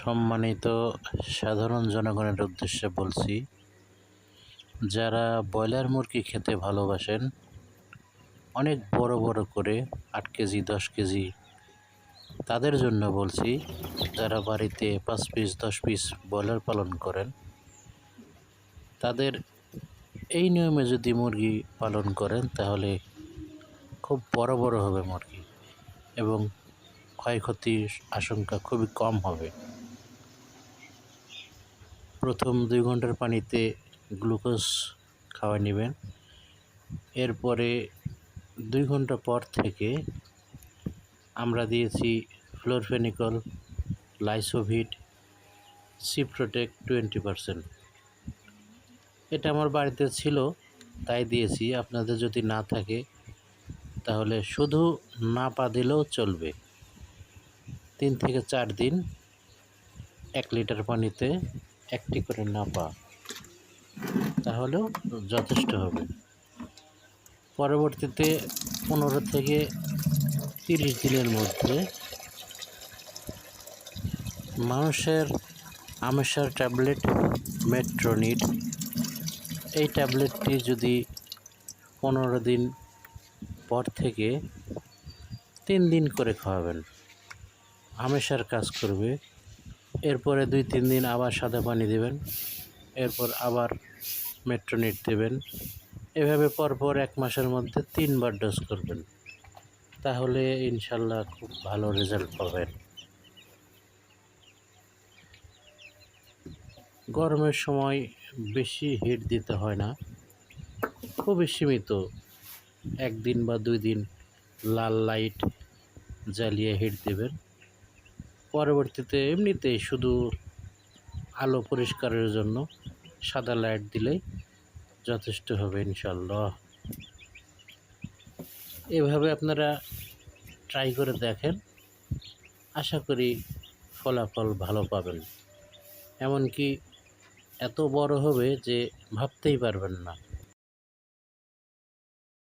সম্মানিত সাধারণ জনগণের উদ্দেশ্যে বলছি, যারা ব্রয়লার মুরগি খেতে ভালোবাসেন, অনেক বড় বড় করে 8 কেজি 10 কেজি, তাদের জন্য বলছি। যারা বাড়িতে 5 পিস 10 পিস ব্রয়লার পালন করেন, তাদের এই নিয়মে যদি মুরগি পালন করেন তাহলে খুব বড় বড় হবে মুরগি এবং ক্ষয়ক্ষতির আশঙ্কা খুবই কম হবে। প্রথম 2 ঘন্টার পানিতে গ্লুকোজ খাওয়াই নেবেন। এরপরে 2 ঘন্টা পর থেকে আমরা দিয়েছি ফ্লোরফেনিকল, লাইসোভিট, সিপ্রোটেক 20%। এটা আমার বাড়িতে ছিল তাই দিয়েছি। আপনাদের যদি না থাকে তাহলে শুধু নাপা দিলেও চলবে। 3 থেকে 4 দিন 1 লিটার পানিতে 1টি করে নাপা, তাহলেও যথেষ্ট হবে। পরবর্তীতে 15 থেকে 30 দিনের মধ্যে মানুষের আমেসার ট্যাবলেট মেট্রোনিড, এই ট্যাবলেটটি যদি 15 দিন পর থেকে 3 দিন করে খাওয়াবেন, আমেসার কাজ করবে। এরপরে 2-3 দিন আবার সাদা পানি দেবেন, এরপর আবার মেট্রোনিড দেবেন। এভাবে পরপর 1 মাসের মধ্যে 3 বার ডোজ করবেন, তাহলে ইনশাল্লাহ খুব ভালো রেজাল্ট পাবেন। গরমের সময় বেশি হিট দিতে হয় না, খুবই সীমিত 1 দিন বা 2 দিন লাল লাইট জ্বালিয়ে হিট দেবেন। পরবর্তীতে এমনিতেই শুধু আলো পরিষ্কারের জন্য সাদা লাইট দিলেই যথেষ্ট হবে ইনশাল্লাহ। এভাবে আপনারা ট্রাই করে দেখেন, আশা করি ফলাফল ভালো পাবেন। এমনকি এত বড় হবে যে ভাবতেই পারবেন না।